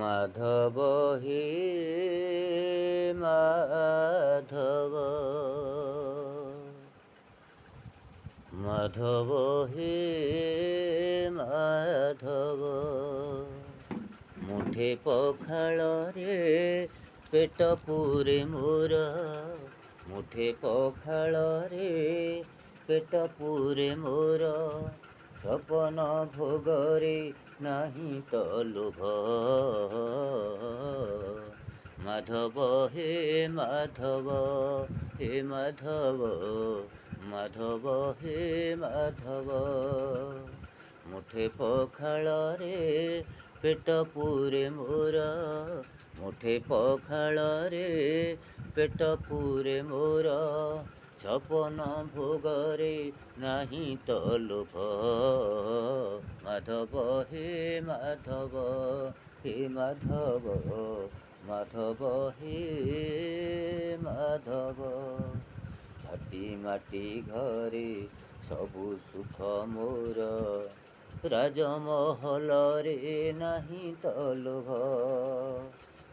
মাধব হে মাধব, মাধব হে মাধব। মুঠে ପଖାଳରେ ପେଟ ପୂରେ ମୋର, ମୁଠେ ପଖାଳରେ ପେଟ ପୂରେ ମୋର। ସପନ ଭୋଗରେ ନାହିଁ ତ ଲୋଭ। ମାଧବ ହେ ମାଧବ, ହେ ମାଧବ, ମାଧବ ହେ ମାଧବ। ମୁଠେ ପଖାଳରେ ପେଟ ପୂରେ ମୋର, ମୁଠେ ପଖାଳରେ ପେଟ ପୂରେ ମୋର। ସପନ ଭୋଗରେ ନାହିଁ ତ ଲୋଭ। ମାଧବ ହେ ମାଧବ, ହେ ମାଧବ, ମାଧବ ହେ ମାଧବ। ଝାଟି ମାଟି ଘରେ ସବୁ ସୁଖ ମୋର, ରାଜମହଲରେ ନାହିଁ ତ ଲୋଭ।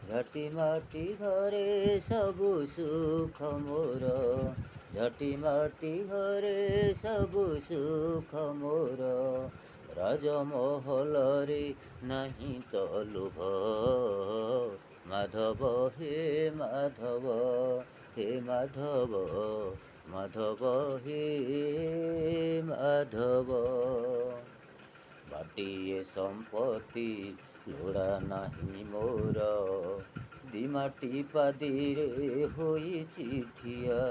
ଝାଟି ମାଟି ଘରେ ସବୁ ସୁଖ ମୋର, ଝାଟି ମାଟି ଘରେ ସବୁ ସୁଖ ମୋର। ରାଜମହଲରେ ନାହିଁ ତ ଲୋଭ। ମାଧବ ହେ ମାଧବ, ହେ ମାଧବ, ମାଧବ ହେ ମାଧବ। ବାଟିଏ ସମ୍ପତ୍ତି ଲୋଡ଼ା ନାହିଁ ମୋର, ଦିମାଟି ପାଦିରେ ହୋଇଛି ଠିଆ।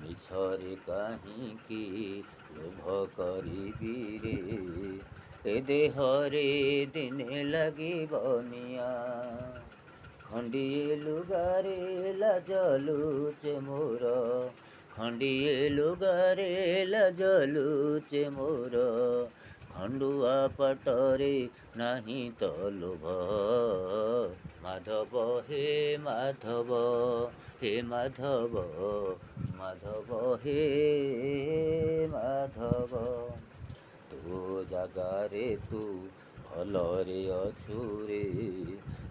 ମିଛରେ କାହିଁକି ଲୋଭ କରିବି ରେ, ଏ ଦେହରେ ଦିନେ ଲାଗିବ ନିଆଁ। ଖଣ୍ଡିଏ ଲୁଗାରେ ଲାଜ ଲୁଚେ ମୋର, ଖଣ୍ଡିଏ ଲୁଗାରେ ଲାଜ ଲୁଚେ ମୋର। ଖଣ୍ଡୁଆ ପାଟରେ ନାହିଁ ତ ଲୋଭ। ମାଧବ ହେ ମାଧବ, ହେ ମାଧବ, ମାଧବ ହେ ମାଧବ। ତୋ ଜାଗାରେ ତୁ ଭଲରେ ଅଛୁ ରେ,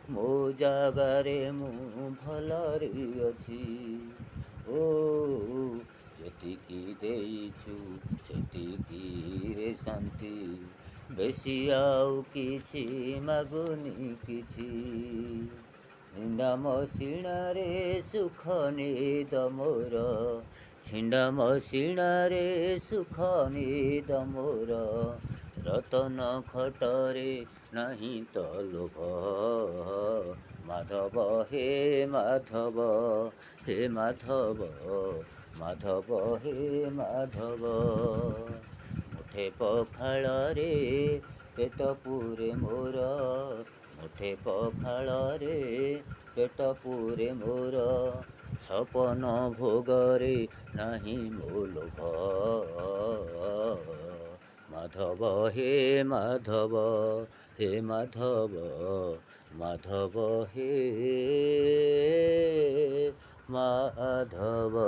ମୋ ଜାଗାରେ ମୁଁ ଭଲରେ ଅଛି। ଓ ଯେତିକି ଦେଇଛୁ ସେତିକିରେ ଶାନ୍ତି, ବେଶୀ ଆଉ କିଛି ମାଗୁନି କିଛି। ଛିଣ୍ଡା ମସିଣାରେ ସୁଖ ନିଦ ମୋର, ଛିଣ୍ଡା ମସିଣାରେ ସୁଖ ନିଦ ମୋର। ରତନ ଖଟରେ ନାହିଁ ତ ଲୋଭ। ମାଧବ ହେ ମାଧବ, ହେ ମାଧବ, ମାଧବ ହେ ମାଧବ। ମୁଠେ ପଖାଳରେ ପେଟ ପୂରେ ମୋର, ମୁଠେ ପଖାଳରେ ପେଟ ପୂରେ ମୋର। ସପନ ଭୋଗରେ ନାହିଁ ମୋ ଲୋଭ। ମାଧବ ହେ ମାଧବ, ହେ ମାଧବ, ମାଧବ ହେ ମାଧବ।